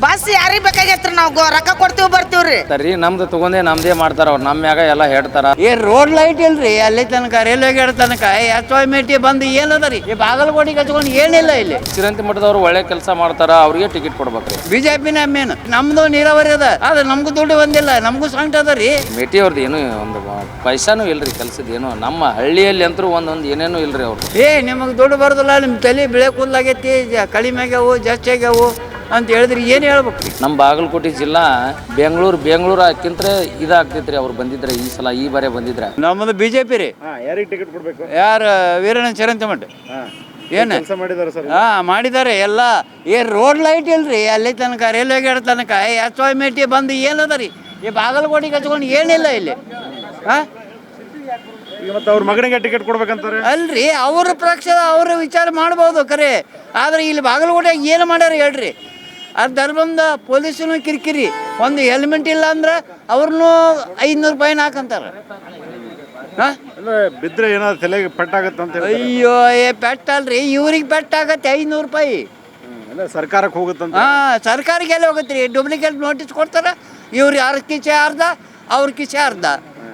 Bus ಯಾರಿಗೆ ಬೇಕಾಗೈತ್ರಿ ನಾವು ರೊಕ್ಕ ಕೊಡ್ತೀವಿ ಬರ್ತೀವ್ರಿ ಸರಿ ನಮ್ದು ತಗೊಂಡೇ ನಮ್ದೇ ಮಾಡ್ತಾರ ಅವ್ರು ನಮ್ಮ ಮ್ಯಾಗ ಎಲ್ಲ ಹೇಳ್ತಾರ. ರೋಡ್ ಲೈಟ್ ಇಲ್ರಿ ಅಲ್ಲಿ ತನಕ ರೈಲ್ವೆ ಗೇಟ್ ತನಕ ಎಚ್ ಬಂದು ಏನದ ರೀ ಈ ಬಾಗಲಕೋಟೆಗೆ ಹಚ್ಕೊಂಡು ಏನಿಲ್ಲ ಇಲ್ಲಿ. ಚಿರಂತಿ ಮಠದವ್ರು ಒಳ್ಳೆ ಕೆಲಸ ಮಾಡ್ತಾರ, ಅವ್ರಿಗೆ ಟಿಕೆಟ್ ಕೊಡ್ಬೇಕ್ರಿ. ಬಿಜೆಪಿನ ಮೇನ್ ನಮ್ದು ನೀರಾವರಿ ಅದ ಆದ್ರೆ ನಮ್ಗೂ ದುಡ್ಡು ಬಂದಿಲ್ಲ, ನಮಗೂ ಸಂಕಟ ಅದ ರೀ. ಮೇಟಿ ಅವ್ರದ್ದು ಏನು ಒಂದು ಪೈಸಾನು ಇಲ್ರಿ ಕೆಲ್ಸದ ಏನು. ನಮ್ಮ ಹಳ್ಳಿಯಲ್ಲಿ ಅಂತೂ ಒಂದೊಂದು ಏನೇನು ಇಲ್ರಿ ಅವ್ರು. ನಿಮಗೆ ದುಡ್ಡು ಬರೋದಿಲ್ಲ, ನಿಮ್ಮ ತಲೆ ಬೆಳೆ ಕೂದಲಾಗೈತಿ, ಕಡಿಮೆ ಆಗ್ಯಾವು ಜಾಸ್ತಿ ಆಗ್ಯಾವು ಅಂತ ಹೇಳಿದ್ರಿ ಏನು ಹೇಳ್ಬೇಕು. ನಮ್ಮ ಬಾಗಲಕೋಟೆ ಜಿಲ್ಲಾ ಬೆಂಗಳೂರು ಹಾಕಿಂತ ಇದಾಗ್ತೈತ್ರಿ. ಅವ್ರು ಬಂದಿದ್ರೆ ಈ ಸಲ ಈ ಬಾರಿ ಬಂದಿದ್ರೆ ನಮ್ಮದು ಬಿಜೆಪಿ ರೀ. ಯಾರಿಗೆ ಟಿಕೆಟ್ ಕೊಡ್ಬೇಕು? ಯಾರು ವೀರಣ್ಣ ಚಿರಂತಮಠ ಏನು ಮಾಡಿದಾರೆ ಸರ್? ಮಾಡಿದ್ದಾರೆ ಎಲ್ಲ. ರೋಡ್ ಲೈಟ್ ಇಲ್ರಿ ಅಲ್ಲಿ ತನಕ ರೈಲ್ವೆ ಗೇಟ್ ತನಕ ಎಚ್ ಬಂದು ಏನದ ರೀ ಈ ಬಾಗಲಕೋಟೆಗೆ ಹಚ್ಕೊಂಡು ಏನಿಲ್ಲ ಇಲ್ಲಿ. ಮತ್ತೆ ಅವ್ರ ಮಗನಿಗೆ ಟಿಕೆಟ್ ಕೊಡ್ಬೇಕಂತಾರೆ ಅಲ್ರಿ, ಅವ್ರ ಪಕ್ಷ ಅವ್ರ ವಿಚಾರ ಮಾಡ್ಬೋದು ಖರೆ, ಆದ್ರೆ ಇಲ್ಲಿ ಬಾಗಲಕೋಟೆಗೆ ಏನು ಮಾಡ್ಯಾರ ಹೇಳ್ರಿ. ಅದು ಧರ್ಮದ ಪೊಲೀಸನು ಕಿರಿಕಿರಿ, ಒಂದು ಹೆಲ್ಮೆಟ್ ಇಲ್ಲ ಅಂದ್ರೆ ಅವ್ರನ್ನೂ 500 ರೂಪಾಯಿನ ಹಾಕಂತಾರೆ. ಬಿದ್ರೆ ಏನಾದ್ರು ತಲೆಗೆ ಪೆಟ್ಟಾಗತ್ತಂತ. ಅಯ್ಯೋ ಪೆಟ್ಟಲ್ರಿ, ಇವ್ರಿಗೆ ಪೆಟ್ಟಾಗತ್ತೆ 500 ರೂಪಾಯಿ. ಸರ್ಕಾರಕ್ಕೆ ಹೋಗುತ್ತಂತ. ಸರ್ಕಾರಕ್ಕೆ ಎಲ್ಲಿ ಹೋಗತ್ರಿ? ಡೂಪ್ಲಿಕೇಟ್ ನೋಟಿಸ್ ಕೊಡ್ತಾರ. ಇವ್ರು ಯಾರ ಕಿಸೆ ಅರ್ಧ, ಅವ್ರ ಕಿಸೆ ಅರ್ಧ.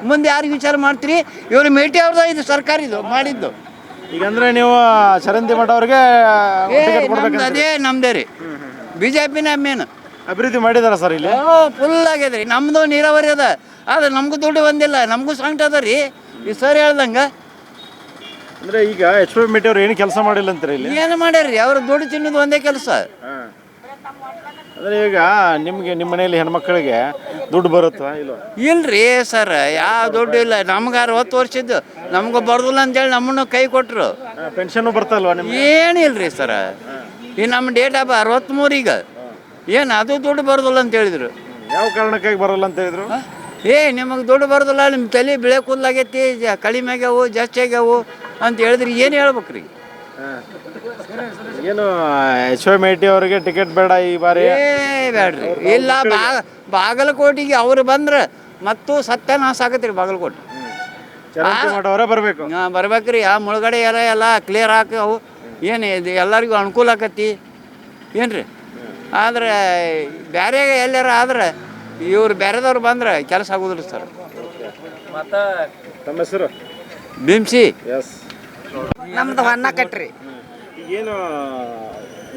ಮುಂದೆ ಯಾರಿಗೆ ವಿಚಾರ ಮಾಡ್ತೀರಿ? ಇವ್ರು ಮೇಟಿ ಅವ್ರದ ಇದು ಸರ್ಕಾರಿದು ಮಾಡಿದ್ದು. ಈಗ ಅಂದ್ರೆ ನೀವು ಚರಂತಿ ಮಠ ಅವ್ರಿಗೆ ಅದೇ ನಮ್ದೇ ರೀ. ಬಿಜೆಪಿನ ಮೇನ್ ಅಭಿವೃದ್ಧಿ ಮಾಡಿದಾರ ಸರ್ ಇಲ್ಲಿ? ಫುಲ್ ಆಗ್ಯದ್ರಿ. ನಮ್ದು ನೀರಾವರಿ ಅದ ಆದ್ರೆ ನಮಗೂ ದುಡ್ಡು ಬಂದಿಲ್ಲ, ನಮಗೂ ಸಂಕಟ ಅದ ರೀ. ಈ ಸರ್ ಹೇಳ್ದಂಗ ಅಂದ್ರೆ ಈಗ ಎಚ್ ಪಿ ಮೇಟಿ ಅವ್ರು ಏನು ಕೆಲಸ ಮಾಡಿಲ್ಲ ಅಂತಾರೆ ಇಲ್ಲಿ? ಏನು ಮಾಡ್ಯಾರ್ರಿ? ಅವ್ರ ದುಡ್ಡು ತಿನ್ನೋದು ಒಂದೇ ಕೆಲಸ. ಅಂದ್ರೆ ಈಗ ನಿಮ್ಗೆ ನಿಮ್ಮ ಮನೆಯಲ್ಲಿ ಹೆಣ್ಮಕ್ಳಿಗೆ ದುಡ್ಡು ಬರುತ್ತಾ ಇಲ್ಲ? ಇಲ್ರಿ ಸರ್, ಯಾವ ದುಡ್ಡು ಇಲ್ಲ. ನಮ್ಗೆ 60 ವರ್ಷದ್ದು ನಮ್ಗೆ ಬರ್ದಿಲ್ಲ ಅಂತೇಳಿ ನಮ್ಮನ್ನು ಕೈ ಕೊಟ್ಟರು. ಪೆನ್ಷನ್ ಬರ್ತಲ್ವಾ ನಿಮ್ಗೆ? ಏನಿಲ್ರಿ ಸರ್, ಈ ನಮ್ಮ ಡೇಟ್ ಆಫ್ 63 ಈಗ ಏನು ಅದು ದುಡ್ಡು ಬರೋದಿಲ್ಲ ಅಂತ ಹೇಳಿದ್ರು. ಯಾವ ಕಾರಣಕ್ಕಾಗಿ ಬರೋಲ್ಲ ಅಂತ ಹೇಳಿದ್ರು? ನಿಮಗೆ ದುಡ್ಡು ಬರೋದಿಲ್ಲ, ನಿಮ್ಮ ತಲೆ ಬೆಳೆ ಕೂದಲಾಗೈತಿ, ಕಡಿಮೆ ಆಗ್ಯಾವು ಜಾಸ್ತಿ ಆಗ್ಯಾವು ಅಂತ ಹೇಳಿದ್ರಿ ಏನು ಹೇಳ್ಬೇಕ್ರಿ? ಏನು ಎಚ್ ವೈ ಮೇಟಿ ಅವರಿಗೆ ಟಿಕೆಟ್ ಬೇಡ ಈ ಬಾರಿ? ಬೇಡ್ರಿ. ಇಲ್ಲ, ಬಾಗಲಕೋಟೆಗೆ ಅವ್ರು ಬಂದ್ರೆ ಮತ್ತು ಸತ್ಯನಾಶ ಆಗತ್ರಿ ಬಾಗಲಕೋಟೆ. ಅವರೇ ಬರಬೇಕು. ಬರ್ಬೇಕ್ರಿ. ಆ ಮುಳುಗಡೆ ಎಲ್ಲ ಕ್ಲಿಯರ್ ಹಾಕಿ ಅವು ಏನು ಇದು ಎಲ್ಲರಿಗೂ ಅನುಕೂಲ ಆಕತಿ ಏನ್ರಿ. ಆದ್ರೆ ಬೇರೆ ಎಲ್ಲಾರ ಆದ್ರೆ ಇವ್ರು ಬೇರೆದವ್ರು ಬಂದ್ರೆ ಕೆಲಸ ಆಗೋದಿಲ್ಲ ಸರ್. ತಮ್ಮ ಹೆಸರು? ಬಿಮ್ಸಿ. ನಮ್ದು ಹೊನ್ನ ಕಟ್ರಿ. ಏನು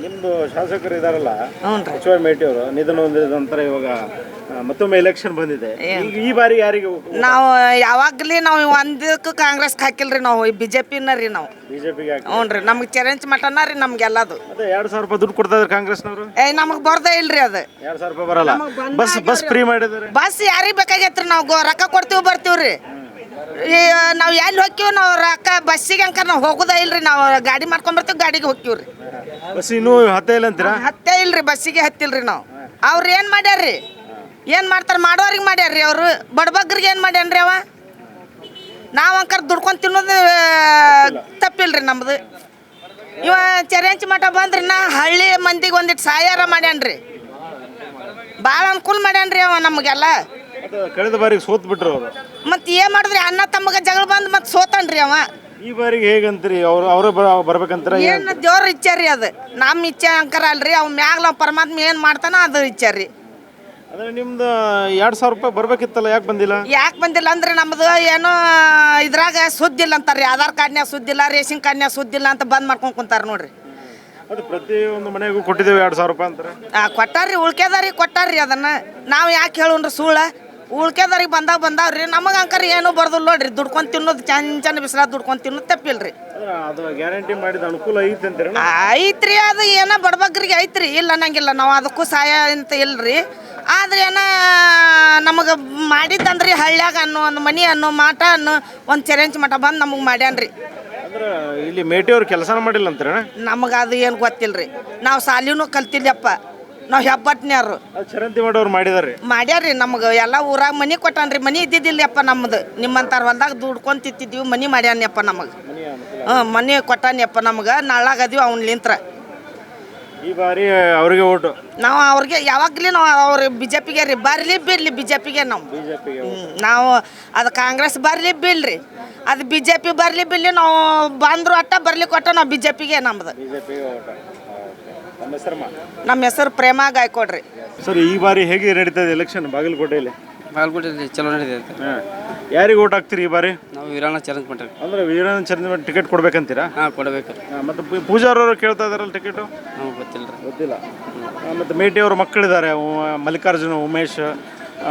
ನಿಮ್ದು ಶಾಸಕರು ಇದಾರಲ್ಲ ಹ್ಞೂ ಎಚ್ ವೈ ಮೇಟಿ ಅವರು ನಿಧನ ಹೊಂದಿದ ನಂತರ ಇವಾಗ ಮತ್ತೊಮ್ಮೆ ಎಲೆಕ್ಷನ್ ಬಂದಿದೆ. ಈ ಬಾರಿ ಯಾರಿಗೆ? ನಾವು ಯಾವಾಗಲಿ ನಾವು ಒಂದಕ್ಕೆ ಕಾಂಗ್ರೆಸ್ ಹಾಕಿಲ್ರಿ, ನಾವು ಬಿಜೆಪಿನ ರೀ. ನಾವು ಬಿಜೆಪಿಗೆ. ಹ್ಞೂ ರೀ, ನಮ್ಗೆ ಚರಂಚ್ ಮಟನ ರೀ ನಮ್ಗೆಲ್ಲದು. ಅದೇ 2000 ರೂಪಾಯಿ ದುಡ್ಡು ಕೊಡ್ತಾ ಇದ್ದಾರೆ ಕಾಂಗ್ರೆಸ್ನವರು. ನಮಗೆ ಬರ್ದೇ ಇಲ್ರಿ ಅದು. 2000 ರೂಪಾಯಿ ಬರಲ್ಲ. ಬಸ್ ಫ್ರೀ ಮಾಡಿದ್ದಾರೆ. ಬಸ್ ಯಾರಿಗೆ ಬೇಕಾಗೈತ್ರಿ? ನಾವು ರೊಕ್ಕ ಕೊಡ್ತೀವಿ ಬರ್ತೀವ್ರಿ. ನಾವು ಎಲ್ಲಿ ಹೋಗ್ತೀವಿ ನಾವು ರೊಕ್ಕ ಬಸ್ಸಿಗೆ ಅಂಕ ನಾವು ಹೋಗೋದೇ ಇಲ್ರಿ. ನಾವು ಗಾಡಿ ಮಾಡ್ಕೊಂಡ್ ಬರ್ತೀವಿ, ಗಾಡಿಗೆ ಹೋಗ್ತೀವ್ರಿ. ಬಸ್ ಇನ್ನೂ ಹತ್ತೇ ಇಲ್ಲ ಅಂತೀರಾ? ಹತ್ತೇ ಇಲ್ರಿ, ಬಸ್ಸಿಗೆ ಹತ್ತಿಲ್ರಿ ನಾವು. ಅವ್ರು ಏನು ಮಾಡ್ಯಾರ್ರಿ? ಏನು ಮಾಡ್ತಾರೆ? ಮಾಡೋರಿಗೆ ಮಾಡ್ಯಾರ್ರಿ. ಅವರು ಬಡಬಗ್ರಿಗೆ ಏನು ಮಾಡ್ಯಾನ್ರಿ ಅವ? ನಾವು ಅಂಕರ್ ದುಡ್ಕೊಂಡು ತಿನ್ನೋದು ತಪ್ಪಿಲ್ರಿ ನಮ್ದು. ಇವ ಚರಂಚಿ ಮಠ ಬಂದ್ರಿ ನಾ ಹಳ್ಳಿ ಮಂದಿಗೆ ಒಂದಿಟ್ಟು ಸಹಾಯಾರ ಮಾಡ್ಯಾನ್ರಿ. ಭಾಳ ಅನುಕೂಲ ಮಾಡ್ಯಾನ್ರಿ ಅವ ನಮಗೆಲ್ಲ. ಕಳೆದ ಬಾರಿಗೆ ಸೋತ್ ಬಿಟ್ರು ಅವರು. ಮತ್ತೆ ಏನ್ ಮಾಡಿದ್ರಿ? ಅಣ್ಣ ತಮ್ಮಗ ಜಗಳ ಬಂದು ಮತ್ತೆ ಸೋತನ್ರಿ ಅವ. ಈ ಬಾರಿಗೆ ಹೇಗಂತೀರಿ? ಅವರೇ ಬರ್ಬೇಕಂತಾರ? ಏನು ದೇವ್ರ ಇಚ್ಛಾರಿ ಅದು, ನಮ್ಮ ಇಚ್ಛೆ ಅಂಕರ ಅಲ್ರಿ. ಅವ್ ಮ್ಯಾಗ್ಲ ಪರಮಾತ್ಮ ಏನ್ ಮಾಡ್ತಾನ ಅದು ಇಚ್ಛಾರಿ. ಅದೇ ನಿಮ್ದು 2000 ರೂಪಾಯಿ ಬರ್ಬೇಕಿತ್ತಲ್ಲ, ಯಾಕೆ ಬಂದಿಲ್ಲ? ಯಾಕೆ ಬಂದಿಲ್ಲ ಅಂದ್ರೆ ನಮ್ದು ಏನೋ ಇದ್ರಾಗ ಸುದ್ದಿಲ್ಲ ಅಂತಾರ್ರಿ. ಆಧಾರ್ ಕಾರ್ಡ್ನ್ಯಾಗ ಸುದ್ದಿಲ್ಲ, ರೇಷನ್ ಕಾರ್ಡ್ನ್ಯಾಗ ಸುದ್ದಿಲ್ಲ ಅಂತ ಬಂದ್ ಮಾಡ್ಕೊಂಡ್ ಕುಂತಾರ ನೋಡ್ರಿ. ಅದು ಪ್ರತಿಯೊಂದು ಮನೆಗೂ ಕೊಟ್ಟಿದ್ದೇವೆ 2000 ರೂಪಾಯಿ ಅಂತಾರೆ. ಕೊಟ್ಟಾರ್ರಿ, ಉಳ್ಕೆದಾರಿಗೆ ಕೊಟ್ಟಾರ್ರಿ. ಅದನ್ನ ನಾವು ಯಾಕೆ ಹೇಳೋಣ್ರಿ ಸುಳ್ಳ? ಉಳ್ಕೆದಾರಿಗೆ ಬಂದಾವ್ರಿ. ನಮಗೆ ಅಂಕರ್ ಏನು ಬರ್ದಿಲ್ಲ ನೋಡ್ರಿ. ದುಡ್ಕೊಂಡು ತಿನ್ನೋದು ಚಂದ ಬಿಸಿಲ ದುಡ್ಕೊಂಡು ತಿನ್ನೋದು ತಪ್ಪಿಲ್ರಿ. ಅದು ಗ್ಯಾರಂಟಿ ಮಾಡಿದ ಅನುಕೂಲ ಐತೆ ಅಂತೀರ? ಐತ್ರಿ, ಅದು ಏನೋ ಬಡಬಗ್ರಿಗೆ ಐತ್ರಿ, ಇಲ್ಲ ಅನ್ನಂಗಿಲ್ಲ. ನಾವು ಅದಕ್ಕೂ ಸಹಾಯ ಅಂತ ಇಲ್ರಿ. ಆದ್ರೆ ಏನ ನಮಗೆ ಮಾಡಿದ್ದಂದ್ರಿ ಹಳ್ಳ್ಯಾಗ ಅನ್ನೋ ಒಂದು ಮನಿ ಅನ್ನೋ ಮಾಟ ಅನ್ನೋ ಒಂದು ಚರಂಚ್ ಮಠ ಬಂದು ನಮಗೆ ಮಾಡ್ಯಾನ್ರಿ. ಅಂದ್ರೆ ಇಲ್ಲಿ ಮೇಟಿ ಅವ್ರು ಕೆಲಸನ ಮಾಡಿಲ್ಲ ಅಂತೀರ? ನಮಗೆ ಅದು ಏನು ಗೊತ್ತಿಲ್ರಿ. ನಾವು ಸಾಲಿನೂ ಕಲ್ತಿಲ್ಲಪ್ಪ, ನಾವು ಹೆಬ್ಬಟ್ನ್ಯಾರು. ಚರಂತಿ ಮಾಡೋರು ಮಾಡ್ಯಾರ್ರಿ. ನಮ್ಗೆ ಎಲ್ಲ ಊರಾಗ ಮನಿ ಕೊಟ್ಟಾನ್ರಿ. ಮನಿ ಇದ್ದಿದ್ದಿಲ್ಲಪ್ಪ ನಮ್ದು. ನಿಮ್ಮಂತಾರ ಹೊಲ್ದಾಗ ದುಡ್ಕೊಂಡು ತಿಂತಿದ್ದೀವಿ, ಮನಿ ಮಾಡ್ಯಾನಪ್ಪ ನಮಗೆ. ಮನಿ ಕೊಟ್ಟಾನಪ್ಪ ನಮ್ಗೆ. ನಾಳಾಗದೀವಿ ಅವ್ನ್ಲಿಂತ್ರ. ಈ ಬಾರಿ ಅವ್ರಿಗೆ ಓಟು ನಾವು ಅವ್ರಿಗೆ ಯಾವಾಗಲೂ ನಾವು ಅವ್ರ ಬಿಜೆಪಿಗೆ ರೀ. ಬರಲಿ ಬಿಡ್ಲಿ ಬಿಜೆಪಿಗೆ ನಾವು ಅದು ಕಾಂಗ್ರೆಸ್ ಬರಲಿ ಬಿಡ್ರಿ, ಅದು ಬಿಜೆಪಿ ಬರಲಿ ಬಿಡ್ಲಿ, ನಾವು ಬಂದ್ರು ಅಟ್ಟ ಬರ್ಲಿ ಕೊಟ್ಟ ನಾವು ಬಿಜೆಪಿಗೆ ನಮ್ದು. ಹೆಸರಮ್ಮ? ನಮ್ಮ ಹೆಸರು ಪ್ರೇಮಾ ಗಾಯ್ಕೊಡ್ರಿ. ಸರ್ ಈ ಬಾರಿ ಹೇಗೆ ನಡೀತದೆ ಎಲೆಕ್ಷನ್ ಬಾಗಲಕೋಟೆಯಲ್ಲಿ? ಬಾಗಲಕೋಟೆಯಲ್ಲಿ ಚಲೋ ನಡೆದಿದೆ. ಯಾರಿಗೆ ಓಟ್ ಹಾಕ್ತೀರಿ ಈ ಬಾರಿ? ನಾವು ವೀರಣ್ಣ ಚರಂದ್ ಮಠ. ಅಂದ್ರೆ ವೀರಣ್ಣ ಚರಂದ್ ಟಿಕೆಟ್ ಕೊಡ್ಬೇಕಂತೀರಾ? ಹಾಂ, ಕೊಡಬೇಕು. ಮತ್ತೆ ಪೂಜಾರವರು ಕೇಳ್ತಾ ಇದಾರಲ್ಲ ಟಿಕೆಟ್? ನಮ್ಗೆ ಗೊತ್ತಿಲ್ಲ ರೀ. ಗೊತ್ತಿಲ್ಲ. ಮತ್ತೆ ಮೇಟಿ ಅವ್ರ ಮಕ್ಕಳಿದ್ದಾರೆ, ಮಲ್ಲಿಕಾರ್ಜುನ, ಉಮೇಶ್,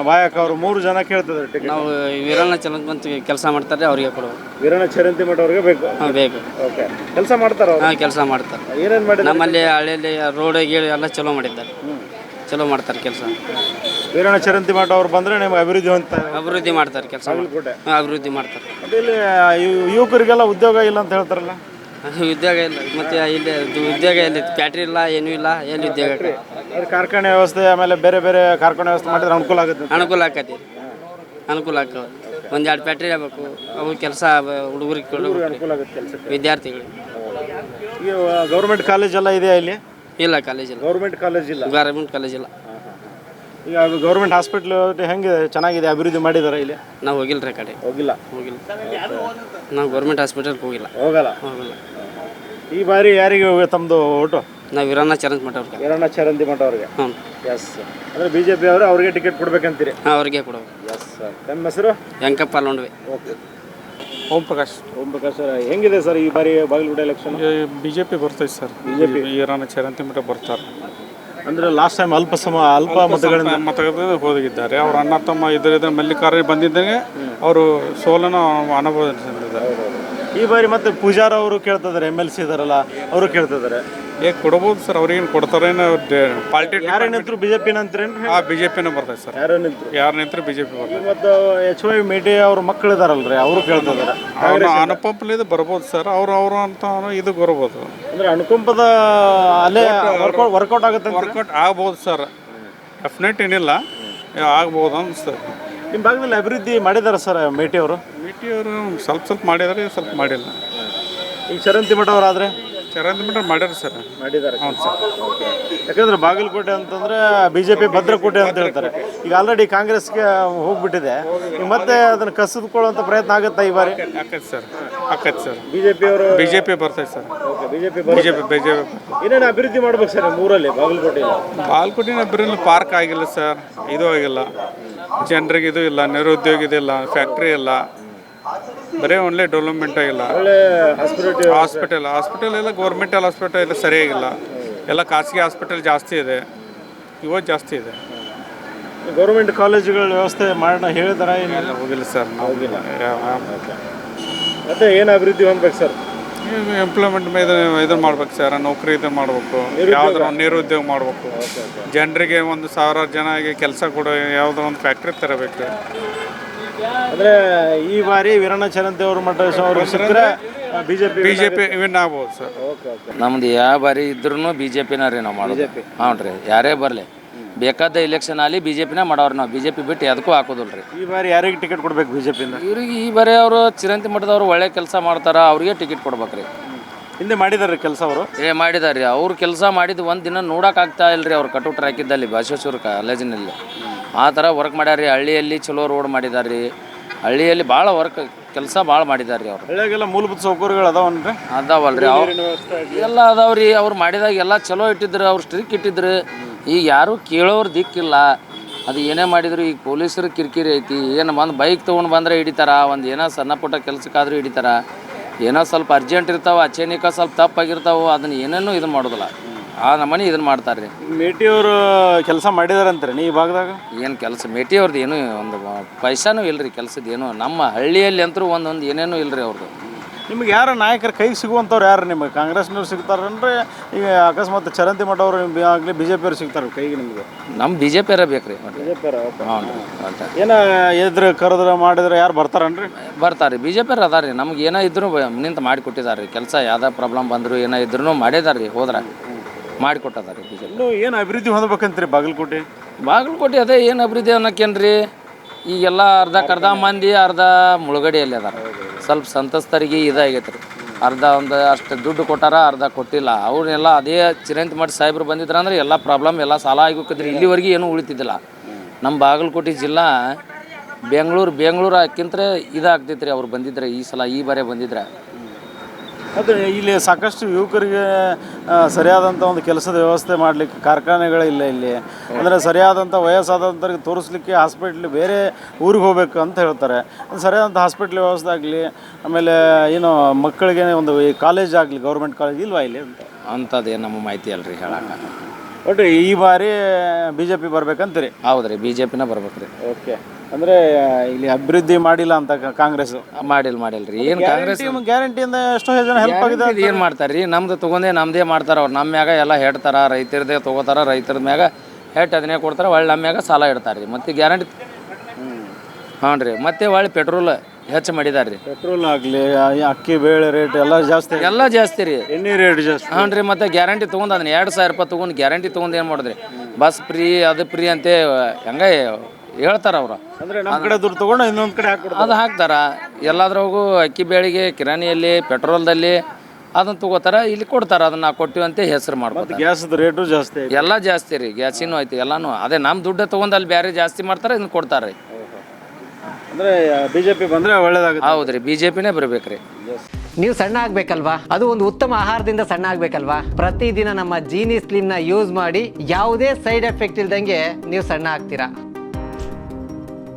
ವಾಯಕ್ ಅವರು 3 ಜನ ಕೇಳ್ತಿದ್ದಾರೆ ಟಿಕೆಟ್. ನಾವು ವೀರಣ್ಣ ಚರಂದ್ ಬಂತು ಕೆಲಸ ಮಾಡ್ತಾರೆ, ಅವ್ರಿಗೆ ಕೊಡಬೇಕು. ವೀರಣ್ಣ ಚರಂತಿ ಮಠ ಅವ್ರಿಗೆ ಬೇಕು? ಹಾಂ, ಬೇಕು. ಓಕೆ. ಕೆಲಸ ಮಾಡ್ತಾರ? ಹಾಂ, ಕೆಲಸ ಮಾಡ್ತಾರೆ. ಏನೇನು ಮಾಡಿದ್ದಾರೆ? ನಮ್ಮಲ್ಲಿ ಹಳ್ಳಿಯಲ್ಲಿ ರೋಡ್ ಗೀಡ್ ಎಲ್ಲ ಚಲೋ ಮಾಡಿದ್ದಾರೆ. ಚಲೋ ಮಾಡ್ತಾರೆ ಕೆಲಸ. ವೀರಣ್ಣ ಚರಂತಿ ಮಠ ಅವ್ರು ಬಂದ್ರೆ ನಿಮ್ಗೆ ಅಭಿವೃದ್ಧಿ ಅಂತ ಅಭಿವೃದ್ಧಿ ಮಾಡ್ತಾರೆ ಕೆಲಸ. ಹಾಂ, ಅಭಿವೃದ್ಧಿ ಮಾಡ್ತಾರೆ. ಮತ್ತೆ ಇಲ್ಲಿ ಯುವಕರಿಗೆಲ್ಲ ಉದ್ಯೋಗ ಇಲ್ಲ ಅಂತ ಹೇಳ್ತಾರಲ್ಲ? ಉದ್ಯೋಗ ಇಲ್ಲ. ಮತ್ತೆ ಇಲ್ಲಿ ಉದ್ಯೋಗ ಇಲ್ಲಿ ಫ್ಯಾಕ್ಟ್ರಿ ಇಲ್ಲ, ಏನೂ ಇಲ್ಲ. ಎಲ್ಲಿ ಉದ್ಯೋಗ? ಅದ್ರ ಕಾರ್ಖಾನೆ ವ್ಯವಸ್ಥೆ, ಆಮೇಲೆ ಬೇರೆ ಬೇರೆ ಕಾರ್ಖಾನೆ ವ್ಯವಸ್ಥೆ ಮಾಡಿದ್ರೆ ಅನುಕೂಲ ಆಗುತ್ತೆ. ಅನುಕೂಲ ಆಕತಿ, ಅನುಕೂಲ ಆಕ. 1-2 ಫ್ಯಾಕ್ಟ್ರಿ ಆಗ್ಬೇಕು. ಅವು ಕೆಲಸ ಹುಡುಗರಿಗೆ ಕೊಡಬೇಕು, ಅನುಕೂಲ ಆಗುತ್ತೆ ಕೆಲಸಕ್ಕೆ, ವಿದ್ಯಾರ್ಥಿಗಳು. ಈಗ ಗೌರ್ಮೆಂಟ್ ಕಾಲೇಜ್ ಎಲ್ಲ ಇದೆಯಾ ಇಲ್ಲಿ? ಇಲ್ಲ, ಕಾಲೇಜ್ ಇಲ್ಲ. ಗೌರ್ಮೆಂಟ್ ಕಾಲೇಜ್ ಇಲ್ಲ. ಗೌರ್ಮೆಂಟ್ ಕಾಲೇಜ್ ಇಲ್ಲ. ಈಗ ಗೌರ್ಮೆಂಟ್ ಹಾಸ್ಪಿಟ್ಲ್ ಹೆಂಗಿದೆ? ಚೆನ್ನಾಗಿದೆ? ಅಭಿವೃದ್ಧಿ ಮಾಡಿದಾರ ಇಲ್ಲಿ? ನಾವು ಹೋಗಿಲ್ಲ ರೀ ಕಡೆ. ಹೋಗಿಲ್ಲ. ನಾವು ಗೌರ್ಮೆಂಟ್ ಹಾಸ್ಪಿಟಲ್ಗೆ ಹೋಗಿಲ್ಲ. ಹೋಗಲ್ಲ. ಈ ಬಾರಿ ಯಾರಿಗೆ ತಮ್ಮದು ಓಟು? ನಾವು ವೀರಣ್ಣ ಚರಂದ್ ಮಠ ಅವ್ರಿಗೆ. ವೀರಣ್ಣ ಚರಂತಿ ಮಠ ಅವ್ರಿಗೆ? ಹ್ಞೂ. ಎಸ್. ಅಂದರೆ BJP ಅವರು ಅವ್ರಿಗೆ ಟಿಕೆಟ್ ಕೊಡ್ಬೇಕಂತೀರಿ? ಹಾಂ, ಅವ್ರಿಗೆ ಕೊಡಬೇಕು. Yes sir. ನಮ್ಮ ಹೆಸರು? ವೆಂಕಪ್ಪ ಅಲ್ಲೊಂಡ್ವಿ. ಓಕೆ. ಓಂ ಪ್ರಕಾಶ್. ಓಂ ಪ್ರಕಾಶ್ ಸರ್, ಹೆಂಗಿದೆ ಸರ್ ಈ ಬಾರಿ ಬಾಗಲಕೋಟೆ ಎಲೆಕ್ಷನ್? BJP ಬರ್ತೈತೆ ಸರ್. BJP ವೀರಣ್ಣ ಚರಂತಿ ಮಠ ಬರ್ತಾರೆ. ಅಂದರೆ ಲಾಸ್ಟ್ ಟೈಮ್ ಅಲ್ಪ ಮತಗಳಿಂದ ಮತಗಳಿಂದ ಹೋಗಿದ್ದಾರೆ. ಅವ್ರ ಅಣ್ಣ ತಮ್ಮ ಇದ್ರ ಮಲ್ಲಿಕಾರ್ಜುನ ಬಂದಿದ್ದಂಗೆ ಅವರು ಸೋಲನ್ನು ಅನುಭವಿಸಿದ್ದಾರೆ. ಈ ಬಾರಿ ಮತ್ತೆ ಪೂಜಾರ ಅವರು ಕೇಳ್ತಿದ್ದಾರೆ, MLC ಇದಾರಲ್ಲ ಅವರು ಕೇಳ್ತಿದ್ದಾರೆ. ಕೊಡ್ಬೋದು ಸರ್. ಅವ್ರಿಗೇನು ಕೊಡ್ತಾರೇನು? ಪಾರ್ಟಿ ಯಾರೇ ನಿಂತರು BJP ನಂತರೇನು? BJPನೇ ಬರ್ತೈತೆ ಸರ್. ಯಾರು ನಿಂತರು BJP ಬರ್ತದೆ. ಮತ್ತು HY ಮೇಟಿ ಅವ್ರ ಮಕ್ಕಳಿದಾರಲ್ರಿ, ಅವರು ಕೇಳ್ತಿದ್ದಾರೆ. ಅನುಪಂಪಲಿದ್ದು ಬರ್ಬೋದು ಸರ್. ಅವರು ಅಂತ ಇದು ಬರ್ಬೋದು. ಅಂದರೆ ಅನುಕಂಪದ ಅಲ್ಲೇ ವರ್ಕೌಟ್ ಆಗುತ್ತೆ? ವರ್ಕೌಟ್ ಆಗ್ಬೋದು ಸರ್. ಡೆಫಿನೆಟ್ ಏನಿಲ್ಲ, ಆಗ್ಬೋದು ಅನಿಸ್ತದೆ. ನಿಮ್ಮ ಭಾಗದಲ್ಲಿ ಅಭಿವೃದ್ಧಿ ಮಾಡಿದ್ದಾರೆ ಸರ್ ಮೇಟಿ ಅವರು? ಮೇಟಿಯವರು ಸ್ವಲ್ಪ ಮಾಡಿದ್ದಾರೆ, ಸ್ವಲ್ಪ ಮಾಡಿಲ್ಲ. ಈಗ ಚರಂತಿ ಮಠ ಅವರಾದರೆ? ಚರಂತಿ ಮಠ ಮಾಡ್ಯಾರ ಸರ್. ಮಾಡಿದ್ದಾರೆ. ಹೌದು ಸರ್. ಯಾಕಂದ್ರೆ ಬಾಗಲಕೋಟೆ ಅಂತಂದ್ರೆ BJP ಭದ್ರಕೋಟೆ ಅಂತ ಹೇಳ್ತಾರೆ. ಈಗ ಆಲ್ರೆಡಿ ಕಾಂಗ್ರೆಸ್ಗೆ ಹೋಗ್ಬಿಟ್ಟಿದೆ. ಈಗ ಮತ್ತೆ ಅದನ್ನು ಕಸಿದುಕೊಳ್ಳುವಂಥ ಪ್ರಯತ್ನ ಆಗುತ್ತಾ ಈ ಬಾರಿ? ಆಕೈತೆ ಸರ್, ಆಕೈತೆ ಸರ್. BJP ಬರ್ತೈತೆ ಸರ್. BJP ಏನೇನು ಅಭಿವೃದ್ಧಿ ಮಾಡ್ಬೇಕು ಸರ್ ಮೂರಲ್ಲಿ ಬಾಗಲಕೋಟೆಯಲ್ಲಿ? ಬಾಗಲಕೋಟೆ ಅಭಿವೃದ್ಧಿ ಪಾರ್ಕ್ ಆಗಿಲ್ಲ ಸರ್, ಇದು ಆಗಿಲ್ಲ. ಜನರಿಗೆ ಇದು ಇಲ್ಲ, ನಿರುದ್ಯೋಗ ಇದಿಲ್ಲ, ಫ್ಯಾಕ್ಟ್ರಿ ಇಲ್ಲ, ಬರೀ ಓನ್ಲಿ ಡೆವಲಪ್ಮೆಂಟ್ ಆಗಿಲ್ಲ. ಹಾಸ್ಪಿಟಲ್ ಎಲ್ಲ ಗೌರ್ಮೆಂಟ್ ಹಾಸ್ಪಿಟಲ್ ಎಲ್ಲ ಸರಿಯಾಗಿಲ್ಲ. ಎಲ್ಲ ಖಾಸಗಿ ಹಾಸ್ಪಿಟಲ್ ಜಾಸ್ತಿ ಇದೆ, ಇವತ್ತು ಜಾಸ್ತಿ ಇದೆ. ಗೌರ್ಮೆಂಟ್ ಕಾಲೇಜುಗಳ ವ್ಯವಸ್ಥೆ ಮಾಡೋಣ ಹೇಳಿದಾರ? ಏನೆಲ್ಲ ಹೋಗಿಲ್ಲ ಸರ್, ನಾವು ಹೋಗಿಲ್ಲ. ಮತ್ತೆ ಏನು ಅಭಿವೃದ್ಧಿ ಹೊಂದ್ಬೇಕು ಸರ್? ಎಂಪ್ಲಾಯ್ಮೆಂಟ್ ಮೇಲೆ ಇದನ್ನು ಮಾಡ್ಬೇಕು ಸರ್, ನೌಕರಿ ಇದು ಮಾಡಬೇಕು, ಯಾವ್ದಾರ ನಿರುದ್ಯೋಗ ಮಾಡಬೇಕು. ಜನರಿಗೆ 1,000 ಜನಗೆ ಕೆಲಸ ಕೊಡೋ ಯಾವುದೋ ಒಂದು ಫ್ಯಾಕ್ಟ್ರಿ ತರಬೇಕು. ಅಂದರೆ ಈ ಬಾರಿ ವೀರಣ್ಣ ಚರಂತಿ ಅವರು ಮಠ ಅವರು ಸಿಕ್ಕರೆ BJP ವಿನ್ ಆಗ್ಬೋದು ಸರ್. ನಮ್ದು ಯಾವ ಬಾರಿ ಇದ್ರೂ BJPನ ರೀ ನಾವು ಮಾಡೋದು. ಹ್ಞೂ ರೀ, ಯಾರೇ ಬರಲಿ ಬೇಕಾದ ಎಲೆಕ್ಷನ್ ಆಗಲಿ BJPನೇ ಮಾಡೋರು. ನಾವು BJP ಬಿಟ್ಟು ಅದಕ್ಕೂ ಹಾಕೋದಿಲ್ಲ ರೀ. ಈ ಬಾರಿ ಯಾರಿಗೆ ಟಿಕೆಟ್ ಕೊಡ್ಬೇಕು BJPಯಿಂದ? ಇವ್ರಿಗೆ ಈ ಬಾರಿ ಅವರು ಚಿರಂತಿ ಮಠದವ್ರು ಒಳ್ಳೆ ಕೆಲಸ ಮಾಡ್ತಾರ, ಅವ್ರಿಗೆ ಟಿಕೆಟ್ ಕೊಡ್ಬೇಕು ರೀ. ಹಿಂದೆ ಮಾಡಿದಾರೆ ಕೆಲಸ ಅವರು? ಮಾಡಿದಾರೆ ರೀ. ಅವ್ರು ಕೆಲಸ ಮಾಡಿದ್ದು ಒಂದು ದಿನ ನೋಡೋಕ್ಕಾಗ್ತಾ ಇಲ್ಲ ರೀ. ಅವ್ರು ಕಟೌಟ್ ಹಾಕಿದ್ದಲ್ಲಿ ಬಸವೇಶ್ವರ ಕಾಲೇಜಿನಲ್ಲಿ ಆ ಥರ ವರ್ಕ್ ಮಾಡ್ಯಾರ ರೀ. ಹಳ್ಳಿಯಲ್ಲಿ ಚಲೋ ರೋಡ್ ಮಾಡಿದಾರೆ ರೀ. ಹಳ್ಳಿಯಲ್ಲಿ ಭಾಳ ಕೆಲಸ ಭಾಳ ಮಾಡಿದಾರೆ ರೀ. ಅವ್ರು ಹಳ್ಳಿಯಾಗೆಲ್ಲ ಮೂಲಭೂತ ಸೌಕರ್ಯಗಳು ಅದಾವನ್ರಿ? ಅದಾವಲ್ರಿ, ಅವ್ರು ಎಲ್ಲ ಅದಾವ್ರಿ. ಅವ್ರು ಮಾಡಿದಾಗ ಎಲ್ಲ ಚಲೋ ಇಟ್ಟಿದ್ರು, ಅವ್ರು ಸ್ಟ್ರಿಕ್ ಇಟ್ಟಿದ್ರು. ಈಗ ಯಾರೂ ಕೇಳೋರು ದಿಕ್ಕಿಲ್ಲ. ಅದು ಏನೇ ಮಾಡಿದ್ರು ಈಗ ಪೊಲೀಸರು ಕಿರಿಕಿರಿ ಐತಿ. ಏನು ಬಂದು ಬೈಕ್ ತೊಗೊಂಡು ಬಂದರೆ ಹಿಡಿತಾರ, ಒಂದು ಏನೋ ಸಣ್ಣ ಪುಟ್ಟ ಕೆಲಸಕ್ಕಾದ್ರೂ ಹಿಡಿತಾರ. ಏನೋ ಸ್ವಲ್ಪ ಅರ್ಜೆಂಟ್ ಇರ್ತಾವೆ, ಅಚಾನಿಕ ಸ್ವಲ್ಪ ತಪ್ಪಾಗಿರ್ತಾವೆ, ಅದನ್ನು ಏನೇನೂ ಇದು ಮಾಡೋದಿಲ್ಲ. ಆ ನಮ್ಮನೆ ಇದನ್ನು ಮಾಡ್ತಾರೆ ರೀ. ಮೇಟಿಯವರು ಕೆಲಸ ಮಾಡಿದಾರಂತಾರೆ ಈ ಭಾಗದಾಗ? ಏನು ಕೆಲಸ ಮೇಟಿ ಅವ್ರದ್ದು ಏನೂ ಒಂದು ಪೈಸಾನೂ ಇಲ್ಲ ರೀ ಕೆಲಸದ. ಏನು ನಮ್ಮ ಹಳ್ಳಿಯಲ್ಲಿ ಅಂತೂ ಒಂದೊಂದು ಏನೇನೂ ಇಲ್ಲ ರೀ ಅವ್ರದ್ದು. ನಿಮ್ಗೆ ಯಾರು ನಾಯಕರ ಕೈಗೆ ಸಿಗುವಂಥವ್ರು ಯಾರು? ನಿಮಗೆ ಕಾಂಗ್ರೆಸ್ನವ್ರು ಸಿಗ್ತಾರನ್ರಿ? ಈಗ ಅಕಸ್ಮಾತ್ ಚರಂತಿ ಮಠ ಅವರು ಆಗಲಿ BJP ಅವ್ರು ಸಿಗ್ತಾರೆ ಕೈಗೆ ನಿಮಗೆ? ನಮ್ಮ BJP ಬೇಕು ರೀ. BJP ಹ್ಞೂ ರೀ. ಏನೋ ಎದ್ರ ಕರೆದ್ರೆ ಮಾಡಿದ್ರೆ ಯಾರು ಬರ್ತಾರನ್ರಿ? ಬರ್ತಾರೆ. BJP ಅದಾರ ರೀ. ನಮ್ಗೆ ಏನೋ ಇದ್ರೂ ನಿಂತು ಮಾಡಿಕೊಟ್ಟಿದ್ದಾರೆ ರೀ ಕೆಲಸ. ಯಾವುದೇ ಪ್ರಾಬ್ಲಮ್ ಬಂದರು ಏನೋ ಇದ್ರೂ ಮಾಡಿದಾರೆ ರೀ. ಹೋದ್ರೆ ಮಾಡಿಕೊಟ್ಟದಾರೆ ರೀ BJP. ಇನ್ನು ಏನು ಅಭಿವೃದ್ಧಿ ಹೊಂದ್ಬೇಕಂತೀರಿ ಬಾಗಲಕೋಟೆ? ಅದೇ ಏನು ಅಭಿವೃದ್ಧಿ ಅನ್ನೋಕೇನ್ರಿ, ಈಗೆಲ್ಲ ಅರ್ಧ ಮಂದಿ ಅರ್ಧ ಮುಳುಗಡೆಯಲ್ಲಿ ಅದಾರ. ಸ್ವಲ್ಪ ಸಂತಸ್ತರಿಗೆ ಇದಾಗೈತೆ ರೀ. ಅರ್ಧ ಒಂದು ಅಷ್ಟು ದುಡ್ಡು ಕೊಟ್ಟಾರ, ಅರ್ಧ ಕೊಟ್ಟಿಲ್ಲ. ಅವ್ರನ್ನೆಲ್ಲ ಅದೇ ಚಿರಂತಿ ಮಠ ಸಾಹೇಬ್ರು ಬಂದಿದ್ರು ಅಂದ್ರೆ ಎಲ್ಲ ಪ್ರಾಬ್ಲಮ್ ಎಲ್ಲ ಸಾಲ ಆಗೋಕಿದ್ರಿ. ಇಲ್ಲಿವರೆಗೆ ಏನೂ ಉಳಿತಿದ್ದಿಲ್ಲ. ನಮ್ಮ ಬಾಗಲಕೋಟೆ ಜಿಲ್ಲಾ ಬೆಂಗಳೂರು ಹಾಕಿಂತ ಇದಾಗ್ತೈತೆ ರೀ. ಅವ್ರು ಬಂದಿದ್ರೆ ಈ ಸಲ ಈ ಬಾರಿ ಬಂದಿದ್ರೆ ಮತ್ತು ಇಲ್ಲಿ ಸಾಕಷ್ಟು ಯುವಕರಿಗೆ ಸರಿಯಾದಂಥ ಒಂದು ಕೆಲಸದ ವ್ಯವಸ್ಥೆ ಮಾಡಲಿಕ್ಕೆ ಕಾರ್ಖಾನೆಗಳಿಲ್ಲ ಇಲ್ಲಿ. ಅಂದರೆ ಸರಿಯಾದಂಥ ವಯಸ್ಸಾದಂಥವ್ರಿಗೆ ತೋರಿಸ್ಲಿಕ್ಕೆ ಹಾಸ್ಪಿಟ್ಲ್ ಬೇರೆ ಊರಿಗೆ ಹೋಗ್ಬೇಕು ಅಂತ ಹೇಳ್ತಾರೆ. ಸರಿಯಾದಂಥ ಹಾಸ್ಪಿಟ್ಲ್ ವ್ಯವಸ್ಥೆ ಆಗಲಿ, ಆಮೇಲೆ ಏನು ಮಕ್ಕಳಿಗೆ ಒಂದು ಕಾಲೇಜ್ ಆಗಲಿ, ಗೌರ್ಮೆಂಟ್ ಕಾಲೇಜ್ ಇಲ್ವಾ ಇಲ್ಲಿ ಅಂತ ಅಂಥದ್ದೇನು ನಮ್ಮ ಮಾಹಿತಿ ಅಲ್ರಿ ಹೇಳಕ್ಕೆ. ಒಟ್ಟು ಈ ಬಾರಿ ಬಿ ಜೆ ಪಿ ಬರ್ಬೇಕಂತೀರಿ? ಹೌದು ರೀ, ಬಿ ಜೆ ಪಿನ ಬರ್ಬೇಕು ರೀ. ಓಕೆ. ಅಂದರೆ ಇಲ್ಲಿ ಅಭಿವೃದ್ಧಿ ಮಾಡಿಲ್ಲ ಅಂತ ಕಾಂಗ್ರೆಸ್ ಮಾಡಿಲ್ಲ ರೀ. ಏನು ಕಾಂಗ್ರೆಸ್ ಗ್ಯಾರಂಟಿಯಿಂದ ಎಷ್ಟೋ ಜನ ಹೆಲ್ಪ್ ಆಗಿದೆ. ಏನು ಮಾಡ್ತಾರೆ ರೀ? ನಮ್ದು ತೊಗೊಂಡೆ ನಮ್ಮದೇ ಮಾಡ್ತಾರೆ ಅವ್ರು. ನಮ್ಮ ಮ್ಯಾಗ ಎಲ್ಲ ಹೇಳ್ತಾರ, ರೈತರದೇ ತೊಗೋತಾರ, ರೈತರ ಮ್ಯಾಗ ಹೆಟ್ ಅದನ್ನೇ ಕೊಡ್ತಾರೆ, ಒಳ್ಳೆ ನಮ್ಮ ಮ್ಯಾಗ ಸಾಲ ಇಡ್ತಾರೆ ರೀ. ಮತ್ತು ಗ್ಯಾರಂಟಿ ಹಾಂ ರೀ. ಮತ್ತು ಒಳ್ಳೆ ಪೆಟ್ರೋಲ್ ಹೆಚ್ಚು ಮಾಡಿದಾರೆ ರೀ. ಪೆಟ್ರೋಲ್ ಆಗಲಿ, ಅಕ್ಕಿ ಬೇಳೆ ರೇಟ್ ಎಲ್ಲ ಜಾಸ್ತಿ ರೀ. ಎಣ್ಣೆ ರೇಟ್ ಜಾಸ್ತಿ. ಹಾಂ ರೀ. ಮತ್ತು ಗ್ಯಾರಂಟಿ ತೊಗೊಂಡು ಅದನ್ನ 2,000 ರೂಪಾಯಿ ತೊಗೊಂಡು ಗ್ಯಾರಂಟಿ ತೊಗೊಂಡು ಏನು ಮಾಡಿದ್ರಿ? ಬಸ್ ಫ್ರೀ, ಅದು ಫ್ರೀ ಅಂತ ಹೆಂಗೆ ಹೇಳ್ತಾರೆ ಅವ್ರು. ಅಂದರೆ ನಮ್ಮ ಕಡೆ ದುಡ್ಡು ತೊಗೊಂಡು ಇನ್ನೊಂದು ಕಡೆ ಹಾಕ್ಬಿಡ್ತಾರೆ. ಅದು ಹಾಕ್ತಾರ. ಎಲ್ಲದ್ರಾಗೂ ಅಕ್ಕಿ ಬೇಳೆಗೆ, ಕಿರಾಣಿಯಲ್ಲಿ, ಪೆಟ್ರೋಲ್ದಲ್ಲಿ ಅದನ್ನು ತೊಗೋತಾರ, ಇಲ್ಲಿ ಕೊಡ್ತಾರ. ಅದನ್ನು ಕೊಟ್ಟಿವಿ ಅಂತ ಹೆಸರು ಮಾಡ್ಬೋದು. ಗ್ಯಾಸ್ದು ರೇಟು ಜಾಸ್ತಿ, ಎಲ್ಲ ಜಾಸ್ತಿ ರೀ. ಗ್ಯಾಸಿನೂ ಐತಿ, ಎಲ್ಲನೂ ಅದೇ. ನಮ್ಮ ದುಡ್ಡು ತೊಗೊಂಡು ಅಲ್ಲಿ ಬೇರೆ ಜಾಸ್ತಿ ಮಾಡ್ತಾರೆ, ಇದನ್ನು ಕೊಡ್ತಾರೆ ರೀ. ಅಂದರೆ ಬಿ ಜೆ ಪಿ ಬಂದರೆ ಒಳ್ಳೇದಾಗುತ್ತೆ. ಹೌದು ರೀ, ಬಿ ಜೆ ಪಿನೇ ಬರ್ಬೇಕು ರೀ. ನೀವು ಸಣ್ಣ ಆಗ್ಬೇಕಲ್ವಾ? ಅದು ಒಂದು ಉತ್ತಮ ಆಹಾರದಿಂದ ಸಣ್ಣ ಆಗ್ಬೇಕಲ್ವಾ? ಪ್ರತಿದಿನ ನಮ್ಮ ಜೀನಿ ಸ್ಲಿಮ್ನ ಯೂಸ್ ಮಾಡಿ ಯಾವುದೇ ಸೈಡ್ ಎಫೆಕ್ಟ್ ಇಲ್ದಂಗೆ ನೀವು ಸಣ್ಣ ಆಗ್ತೀರಾ.